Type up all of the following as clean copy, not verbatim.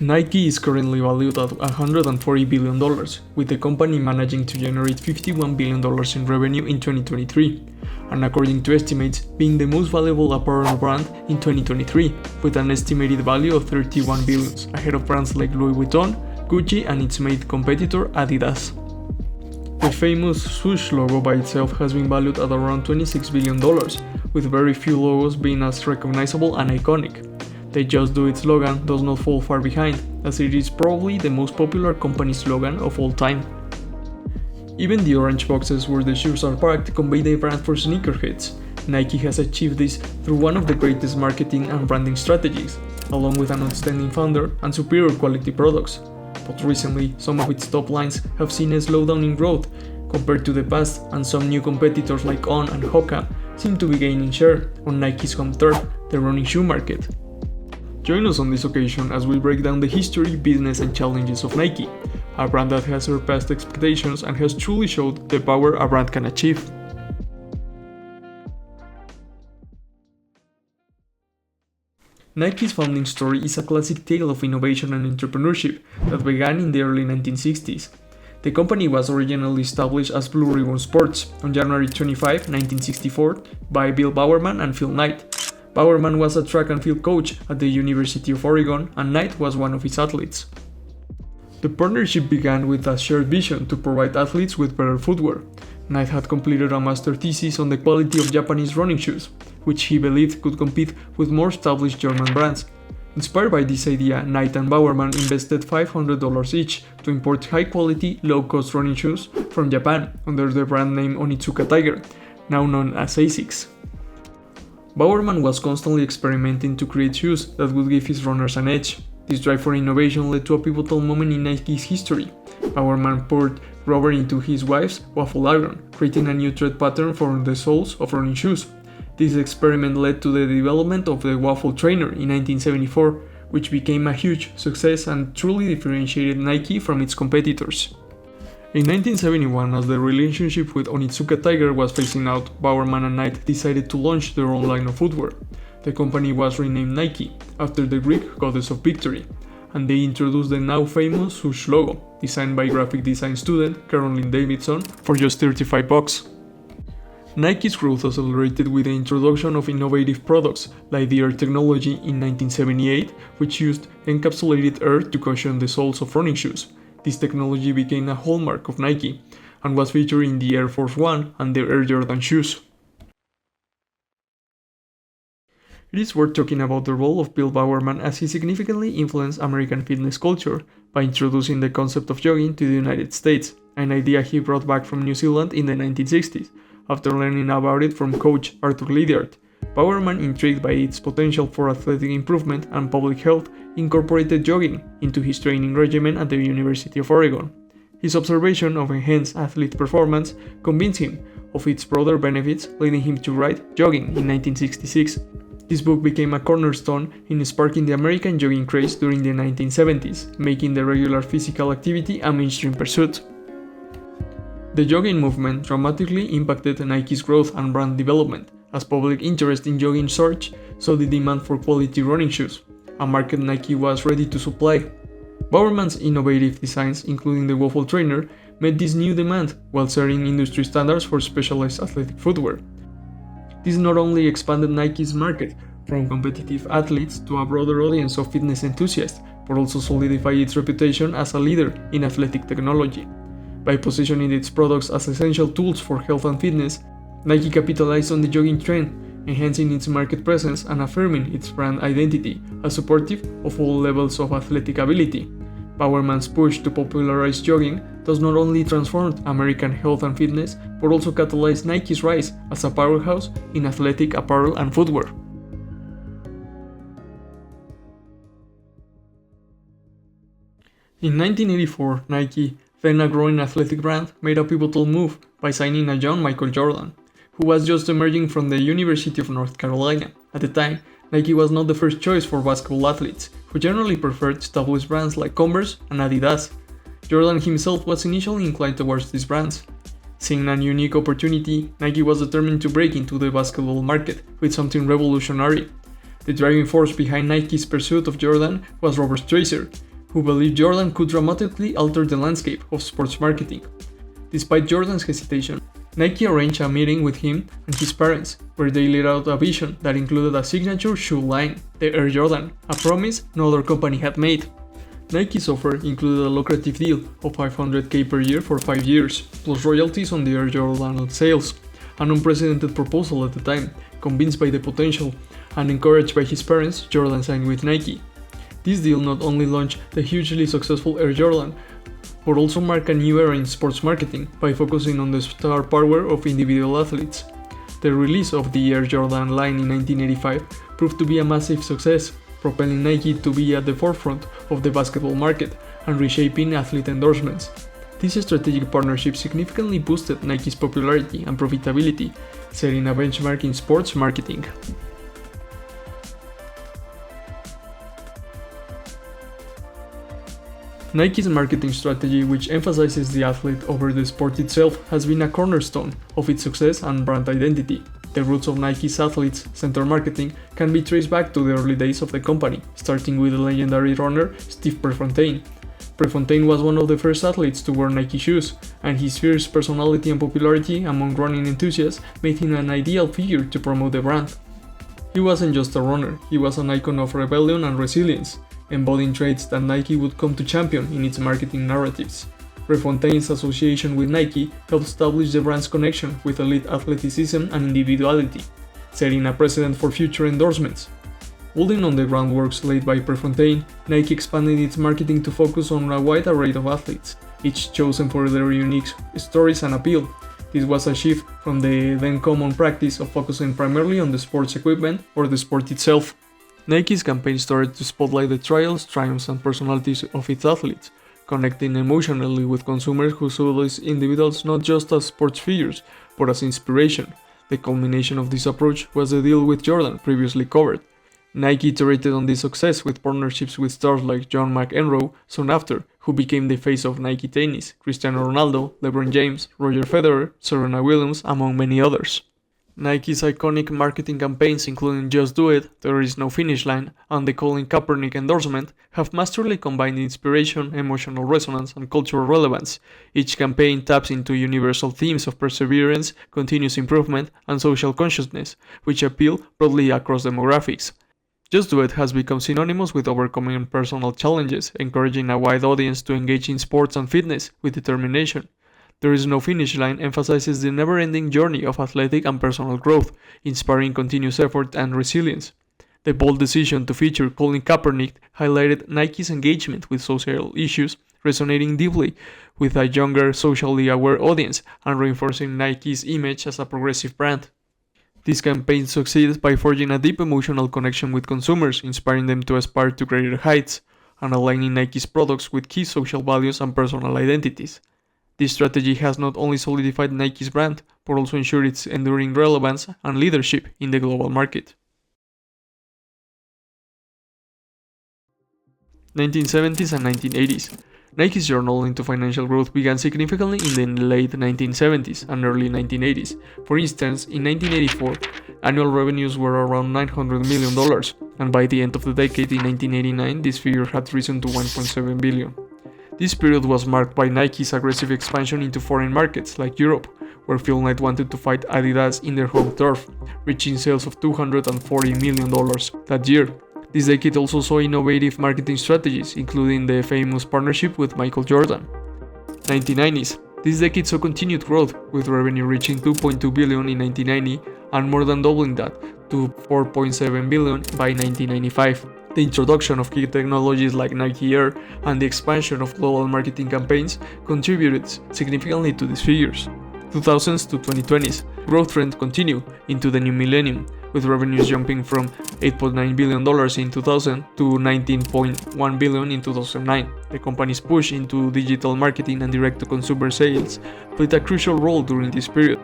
Nike is currently valued at $140 billion, with the company managing to generate $51 billion in revenue in 2023, and according to estimates, being the most valuable apparel brand in 2023, with an estimated value of $31 billion, ahead of brands like Louis Vuitton, Gucci, and its main competitor Adidas. The famous Swoosh logo by itself has been valued at around $26 billion, with very few logos being as recognizable and iconic. The "Just Do It" slogan does not fall far behind, as it is probably the most popular company slogan of all time. Even the orange boxes where the shoes are packed convey the brand for sneakerheads. Nike has achieved this through one of the greatest marketing and branding strategies, along with an outstanding founder and superior quality products. But recently, some of its top lines have seen a slowdown in growth compared to the past, and some new competitors like On and Hoka seem to be gaining share on Nike's home turf, the running shoe market. Join us on this occasion as we break down the history, business, and challenges of Nike, a brand that has surpassed expectations and has truly showed the power a brand can achieve. Nike's founding story is a classic tale of innovation and entrepreneurship that began in the early 1960s. The company was originally established as Blue Ribbon Sports on January 25, 1964, by Bill Bowerman and Phil Knight. Bowerman was a track and field coach at the University of Oregon, and Knight was one of his athletes. The partnership began with a shared vision to provide athletes with better footwear. Knight had completed a master's thesis on the quality of Japanese running shoes, which he believed could compete with more established German brands. Inspired by this idea, Knight and Bowerman invested $500 each to import high-quality, low-cost running shoes from Japan under the brand name Onitsuka Tiger, now known as ASICS. Bowerman was constantly experimenting to create shoes that would give his runners an edge. This drive for innovation led to a pivotal moment in Nike's history. Bowerman poured rubber into his wife's waffle iron, creating a new tread pattern for the soles of running shoes. This experiment led to the development of the waffle trainer in 1974, which became a huge success and truly differentiated Nike from its competitors. In 1971, as the relationship with Onitsuka Tiger was phasing out, Bowerman and Knight decided to launch their own line of footwear. The company was renamed Nike, after the Greek goddess of victory, and they introduced the now famous Swoosh logo, designed by graphic design student Carolyn Davidson, for just $35. Nike's growth accelerated with the introduction of innovative products like the Air technology in 1978, which used encapsulated air to cushion the soles of running shoes. This technology became a hallmark of Nike and was featured in the Air Force One and the Air Jordan shoes. It is worth talking about the role of Bill Bowerman, as he significantly influenced American fitness culture by introducing the concept of jogging to the United States, an idea he brought back from New Zealand in the 1960s, after learning about it from coach Arthur Lydiard. Bowerman, intrigued by its potential for athletic improvement and public health, incorporated jogging into his training regimen at the University of Oregon. His observation of enhanced athlete performance convinced him of its broader benefits, leading him to write Jogging in 1966. This book became a cornerstone in sparking the American jogging craze during the 1970s, making the regular physical activity a mainstream pursuit. The jogging movement dramatically impacted Nike's growth and brand development, as public interest in jogging surged, so the demand for quality running shoes, a market Nike was ready to supply. Bowerman's innovative designs, including the waffle trainer, met this new demand while setting industry standards for specialized athletic footwear. This not only expanded Nike's market from competitive athletes to a broader audience of fitness enthusiasts, but also solidified its reputation as a leader in athletic technology. By positioning its products as essential tools for health and fitness, Nike capitalized on the jogging trend, enhancing its market presence and affirming its brand identity as supportive of all levels of athletic ability. Bowerman's push to popularize jogging thus not only transformed American health and fitness, but also catalyzed Nike's rise as a powerhouse in athletic apparel and footwear. In 1984, Nike, then a growing athletic brand, made a pivotal move by signing a young Michael Jordan, who was just emerging from the University of North Carolina. At the time, Nike was not the first choice for basketball athletes, who generally preferred established brands like Converse and Adidas. Jordan himself was initially inclined towards these brands. Seeing a unique opportunity, Nike was determined to break into the basketball market with something revolutionary. The driving force behind Nike's pursuit of Jordan was Robert Tracer, who believed Jordan could dramatically alter the landscape of sports marketing. Despite Jordan's hesitation, Nike arranged a meeting with him and his parents, where they laid out a vision that included a signature shoe line, the Air Jordan, a promise no other company had made. Nike's offer included a lucrative deal of $500K per year for 5 years, plus royalties on the Air Jordan sales, an unprecedented proposal at the time. Convinced by the potential and encouraged by his parents, Jordan signed with Nike. This deal not only launched the hugely successful Air Jordan, but also marked a new era in sports marketing by focusing on the star power of individual athletes. The release of the Air Jordan line in 1985 proved to be a massive success, propelling Nike to be at the forefront of the basketball market and reshaping athlete endorsements. This strategic partnership significantly boosted Nike's popularity and profitability, setting a benchmark in sports marketing. Nike's marketing strategy, which emphasizes the athlete over the sport itself, has been a cornerstone of its success and brand identity. The roots of Nike's athletes-centered marketing can be traced back to the early days of the company, starting with the legendary runner Steve Prefontaine. Prefontaine was one of the first athletes to wear Nike shoes, and his fierce personality and popularity among running enthusiasts made him an ideal figure to promote the brand. He wasn't just a runner, he was an icon of rebellion and resilience, embodying traits that Nike would come to champion in its marketing narratives. Prefontaine's association with Nike helped establish the brand's connection with elite athleticism and individuality, setting a precedent for future endorsements. Building on the groundwork laid by Prefontaine, Nike expanded its marketing to focus on a wide array of athletes, each chosen for their unique stories and appeal. This was a shift from the then common practice of focusing primarily on the sports equipment or the sport itself. Nike's campaign started to spotlight the trials, triumphs, and personalities of its athletes, connecting emotionally with consumers who saw these individuals not just as sports figures, but as inspiration. The culmination of this approach was the deal with Jordan, previously covered. Nike iterated on this success with partnerships with stars like John McEnroe soon after, who became the face of Nike tennis, Cristiano Ronaldo, LeBron James, Roger Federer, Serena Williams, among many others. Nike's iconic marketing campaigns, including Just Do It, There Is No Finish Line, and the Colin Kaepernick endorsement, have masterfully combined inspiration, emotional resonance, and cultural relevance. Each campaign taps into universal themes of perseverance, continuous improvement, and social consciousness, which appeal broadly across demographics. Just Do It has become synonymous with overcoming personal challenges, encouraging a wide audience to engage in sports and fitness with determination. There Is No Finish Line emphasizes the never-ending journey of athletic and personal growth, inspiring continuous effort and resilience. The bold decision to feature Colin Kaepernick highlighted Nike's engagement with social issues, resonating deeply with a younger, socially aware audience and reinforcing Nike's image as a progressive brand. This campaign succeeded by forging a deep emotional connection with consumers, inspiring them to aspire to greater heights, and aligning Nike's products with key social values and personal identities. This strategy has not only solidified Nike's brand, but also ensured its enduring relevance and leadership in the global market. 1970s and 1980s. Nike's journey into financial growth began significantly in the late 1970s and early 1980s. For instance, in 1984, annual revenues were around $900 million, and by the end of the decade in 1989, this figure had risen to $1.7 billion. This period was marked by Nike's aggressive expansion into foreign markets like Europe, where Phil Knight wanted to fight Adidas in their home turf, reaching sales of $240 million that year. This decade also saw innovative marketing strategies, including the famous partnership with Michael Jordan. 1990s. This decade saw continued growth, with revenue reaching $2.2 billion in 1990 and more than doubling that to $4.7 billion by 1995. The introduction of key technologies like Nike Air and the expansion of global marketing campaigns contributed significantly to these figures. 2000s to 2020s, growth trend continued into the new millennium, with revenues jumping from $8.9 billion in 2000 to $19.1 billion in 2009. The company's push into digital marketing and direct-to-consumer sales played a crucial role during this period.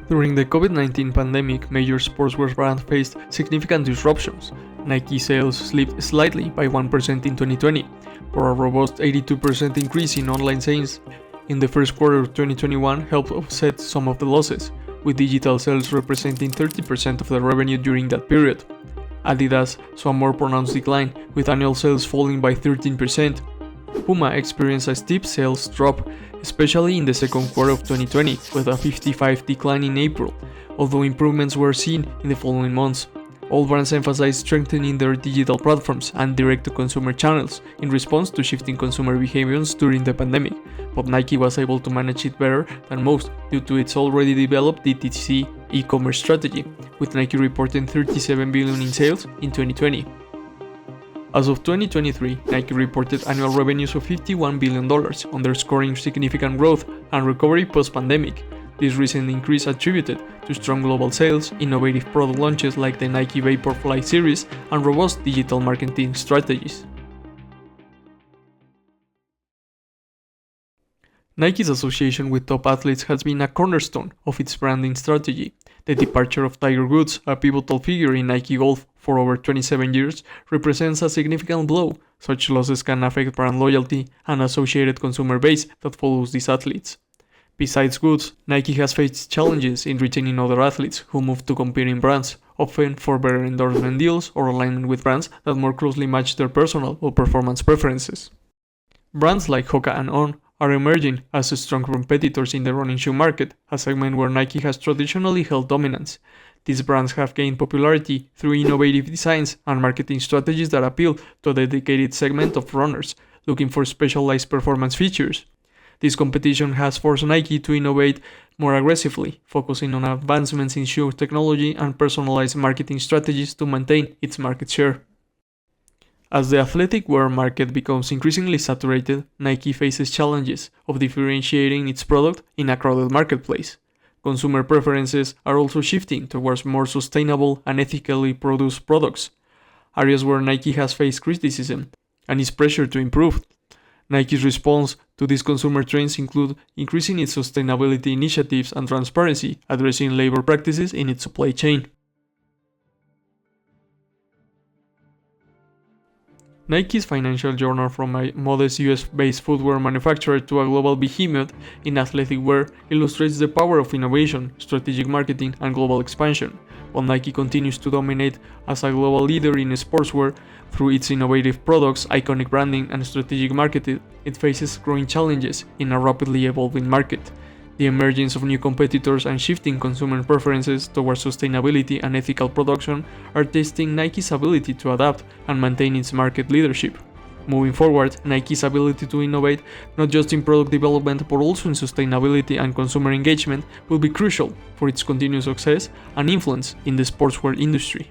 During the COVID-19 pandemic, major sportswear brands faced significant disruptions. Nike sales slipped slightly by 1% in 2020, but a robust 82% increase in online sales in the first quarter of 2021 helped offset some of the losses, with digital sales representing 30% of the revenue during that period. Adidas saw a more pronounced decline, with annual sales falling by 13%. Puma experienced a steep sales drop, especially in the second quarter of 2020, with a 55% decline in April, although improvements were seen in the following months. All brands emphasized strengthening their digital platforms and direct-to-consumer channels in response to shifting consumer behaviors during the pandemic, but Nike was able to manage it better than most due to its already developed DTC e-commerce strategy, with Nike reporting $37 billion in sales in 2020. As of 2023, Nike reported annual revenues of $51 billion, underscoring significant growth and recovery post-pandemic. This recent increase attributed to strong global sales, innovative product launches like the Nike Vaporfly series, and robust digital marketing strategies. Nike's association with top athletes has been a cornerstone of its branding strategy. The departure of Tiger Woods, a pivotal figure in Nike golf for over 27 years, represents a significant blow. Such losses can affect brand loyalty and associated consumer base that follows these athletes. Besides Woods, Nike has faced challenges in retaining other athletes who move to competing brands, often for better endorsement deals or alignment with brands that more closely match their personal or performance preferences. Brands like Hoka and On are emerging as strong competitors in the running shoe market, a segment where Nike has traditionally held dominance. These brands have gained popularity through innovative designs and marketing strategies that appeal to a dedicated segment of runners looking for specialized performance features. This competition has forced Nike to innovate more aggressively, focusing on advancements in shoe technology and personalized marketing strategies to maintain its market share. As the athletic wear market becomes increasingly saturated, Nike faces challenges of differentiating its product in a crowded marketplace. Consumer preferences are also shifting towards more sustainable and ethically produced products, areas where Nike has faced criticism and is pressured to improve. Nike's response to these consumer trends include increasing its sustainability initiatives and transparency, addressing labor practices in its supply chain. Nike's financial journey from a modest US-based footwear manufacturer to a global behemoth in athletic wear illustrates the power of innovation, strategic marketing, and global expansion. While Nike continues to dominate as a global leader in sportswear through its innovative products, iconic branding, and strategic marketing, it faces growing challenges in a rapidly evolving market. The emergence of new competitors and shifting consumer preferences towards sustainability and ethical production are testing Nike's ability to adapt and maintain its market leadership. Moving forward, Nike's ability to innovate not just in product development but also in sustainability and consumer engagement will be crucial for its continued success and influence in the sportswear industry.